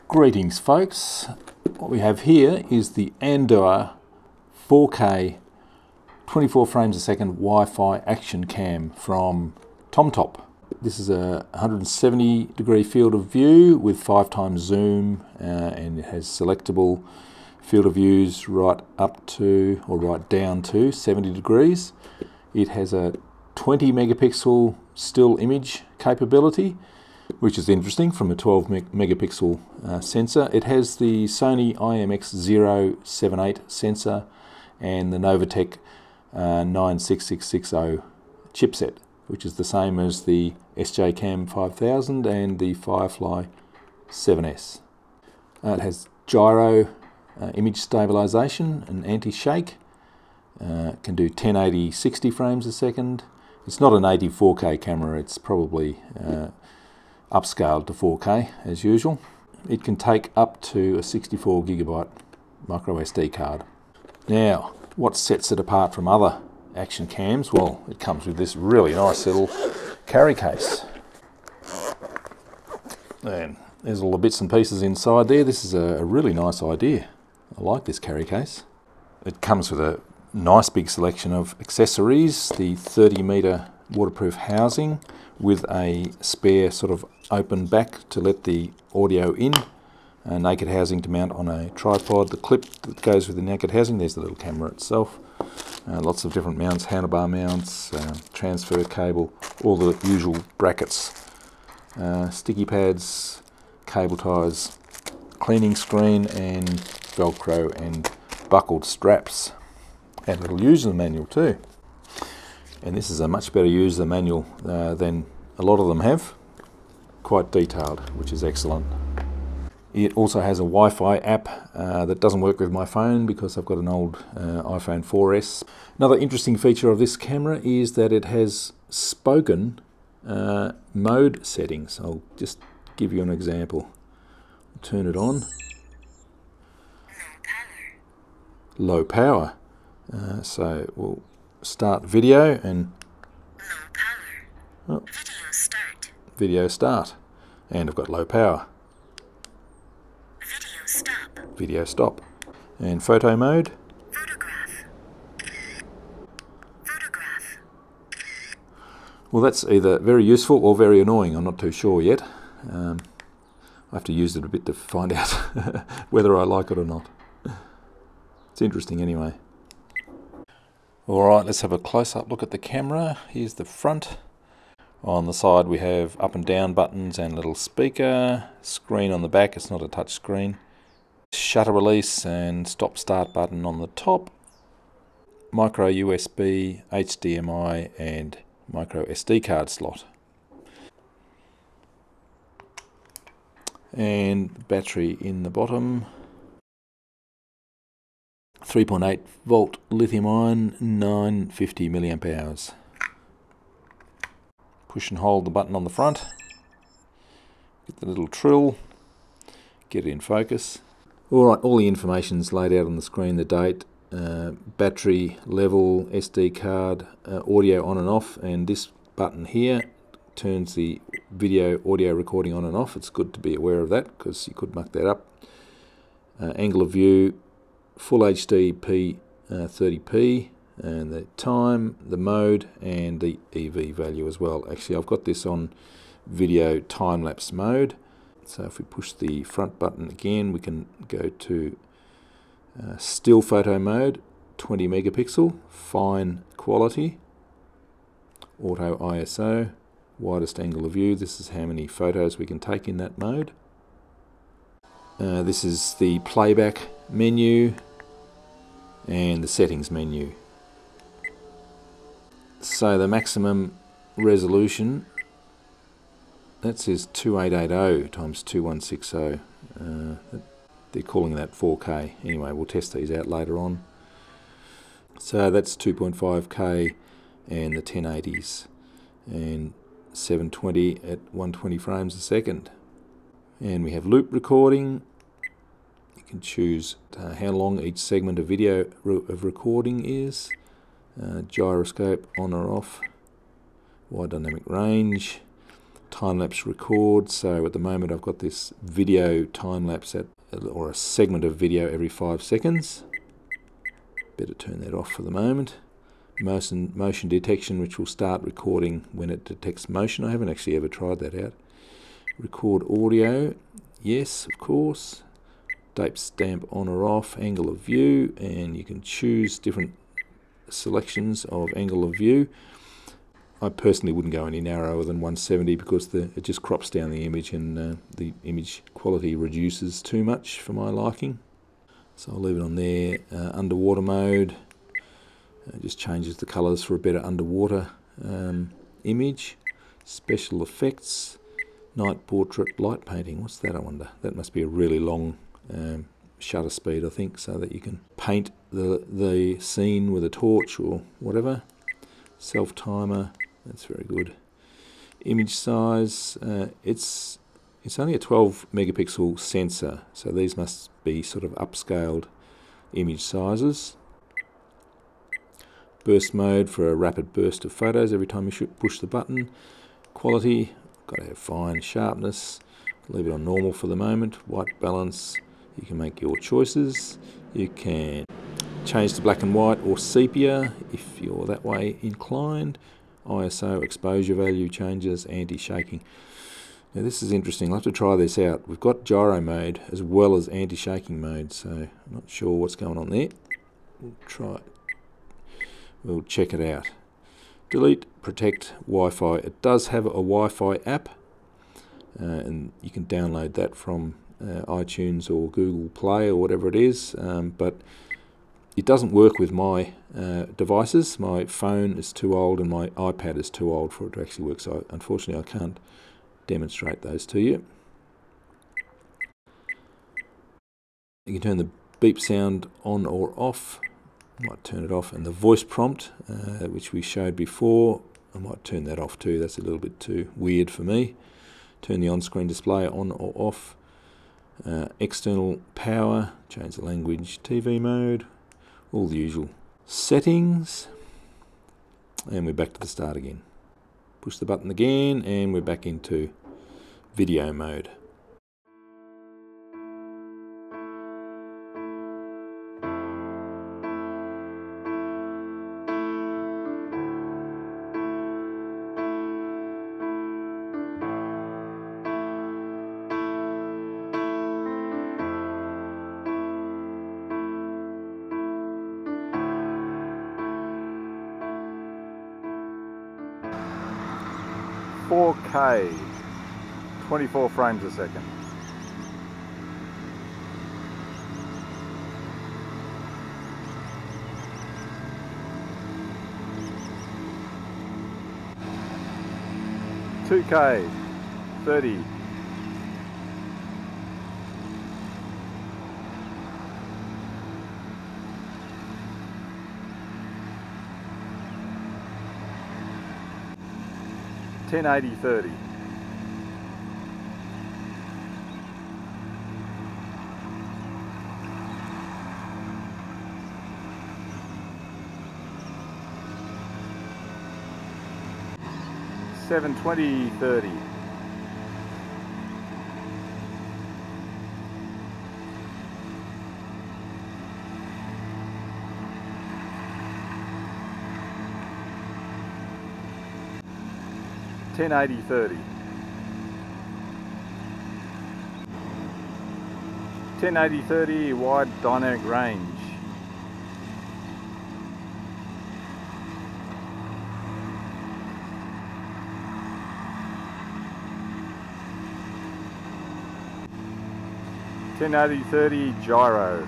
Greetings folks, what we have here is the Andua 4K 24 frames a second Wi-Fi action cam from TomTop. This is a 170 degree field of view with 5x zoom and it has selectable field of views right up to or right down to 70 degrees. It has a 20 megapixel still image capability, which is interesting from a 12 megapixel sensor. It has the Sony IMX078 sensor and the Novatech 96660 chipset, which is the same as the SJCam 5000 and the Firefly 7S. It has gyro image stabilization and anti-shake. Can do 1080 60 frames a second. It's not an 84K camera, it's probably upscaled to 4K as usual. It can take up to a 64 gigabyte micro SD card. Now, what sets it apart from other action cams? Well, it comes with this really nice little carry case. And there's all the bits and pieces inside there. This is a really nice idea. I like this carry case. It comes with a nice big selection of accessories, the 30-meter waterproof housing with a spare sort of open back to let the audio in, a naked housing to mount on a tripod, the clip that goes with the naked housing, there's the little camera itself, lots of different mounts, handlebar mounts, transfer cable, all the usual brackets, sticky pads, cable ties, cleaning screen and Velcro and buckled straps, and a little user manual too. And this is a much better user manual than a lot of them have. Quite detailed, which is excellent. It also has a Wi-Fi app that doesn't work with my phone because I've got an old iPhone 4S. Another interesting feature of this camera is that it has spoken mode settings. I'll just give you an example. Turn it on. Low power. So we'll start video and low power. Video start. Video start. And I've got low power. Video stop. Video stop. And photo mode. Photograph. Photograph. Well, that's either very useful or very annoying. I'm not too sure yet. I have to use it a bit to find out whether I like it or not. It's interesting anyway. Alright, let's have a close-up look at the camera. Here's the front. On the side we have up and down buttons and a little speaker. Screen on the back, it's not a touch screen. Shutter release and stop-start button on the top. Micro USB, HDMI and micro SD card slot. And battery in the bottom. 3.8 volt lithium ion, 950 milliamp hours. Push and hold the button on the front. Get the little trill. Get it in focus. Alright, all the information's laid out on the screen, the date, battery level, SD card, audio on and off, and this button here turns the video audio recording on and off. It's good to be aware of that because you could muck that up. Angle of view, Full HD P30p, and the time, the mode, and the EV value as well. Actually, I've got this on video time-lapse mode. So if we push the front button again, we can go to still photo mode, 20 megapixel, fine quality, auto ISO, widest angle of view. This is how many photos we can take in that mode. This is the playback menu and the settings menu. So the maximum resolution, that says 2880 times 2160. They're calling that 4K. Anyway, we'll test these out later on. So that's 2.5K and the 1080s and 720 at 120 frames a second. And we have loop recording. You can choose how long each segment of video of recording is. Gyroscope on or off. Wide dynamic range. time-lapse record. So at the moment I've got this video time-lapse or a segment of video every 5 seconds. Better turn that off for the moment. Motion detection, which will start recording when it detects motion. I haven't actually ever tried that out. Record audio, yes, of course. Date stamp on or off, angle of view, and you can choose different selections of angle of view. I personally wouldn't go any narrower than 170 because it just crops down the image, and the image quality reduces too much for my liking. So I'll leave it on there. Underwater mode. Just changes the colours for a better underwater image. Special effects, night portrait, light painting. What's that, I wonder? That must be a really long shutter speed, I think, so that you can paint the scene with a torch or whatever. Self timer, that's very good. Image size, it's only a 12 megapixel sensor, so these must be sort of upscaled image sizes. Burst mode for a rapid burst of photos every time you push the button. Quality, got to have fine. Sharpness, leave it on normal for the moment. White balance, you can make your choices. You can change to black and white or sepia if you're that way inclined. ISO, exposure value changes, anti-shaking. Now this is interesting, I'll have to try this out. We've got gyro mode as well as anti-shaking mode, so I'm not sure what's going on there. We'll try it. We'll check it out. Delete, protect, Wi-Fi. It does have a Wi-Fi app, and you can download that from iTunes or Google Play or whatever it is, but it doesn't work with my devices. My phone is too old and my iPad is too old for it to actually work, so unfortunately I can't demonstrate those to you. You can turn the beep sound on or off. I might turn it off, and the voice prompt, which we showed before, I might turn that off too. That's a little bit too weird for me. Turn the on-screen display on or off. External power, change the language, TV mode, all the usual settings, and we're back to the start again. Push the button again, and we're back into video mode. .4K, 24 frames a second. .2K, 30. .1080/30. .720/30. .1080/30. 1080/30 wide dynamic range. .1080/30 gyro.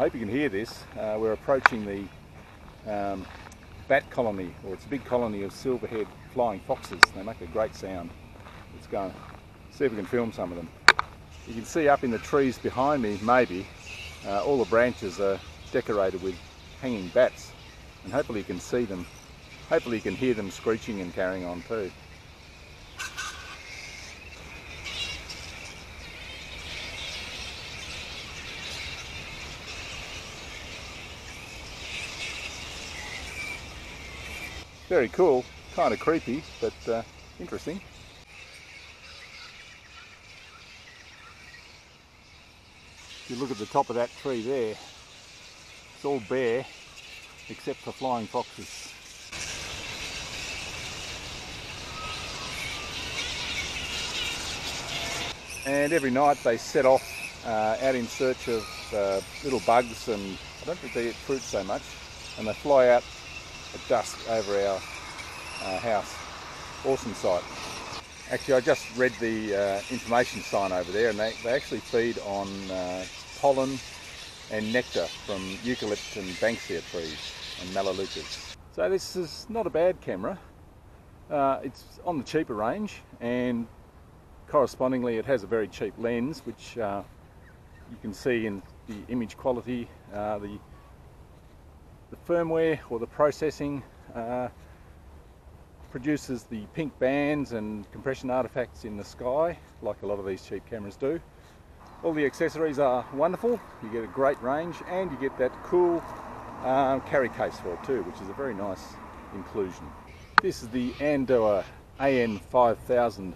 I hope you can hear this. We're approaching the bat colony, or it's a big colony of silverhead flying foxes. They make a great sound. Let's go and see if we can film some of them. You can see up in the trees behind me, maybe, all the branches are decorated with hanging bats, and hopefully you can see them. Hopefully you can hear them screeching and carrying on too. Very cool, kind of creepy, but interesting. If you look at the top of that tree there, it's all bare except for flying foxes. And every night they set off out in search of little bugs, and I don't think they eat fruit so much, and they fly out at dusk over our house. Awesome sight. Actually, I just read the information sign over there, and they actually feed on pollen and nectar from eucalypt and banksia trees and melaleucas. So this is not a bad camera. It's on the cheaper range, and correspondingly it has a very cheap lens, which you can see in the image quality. The firmware or the processing produces the pink bands and compression artifacts in the sky, like a lot of these cheap cameras do. All the accessories are wonderful. You get a great range, and you get that cool carry case for it too, which is a very nice inclusion. This is the Andoa AN5000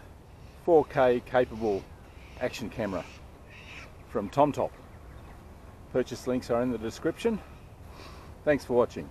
4K capable action camera from TomTop. Purchase links are in the description. Thanks for watching.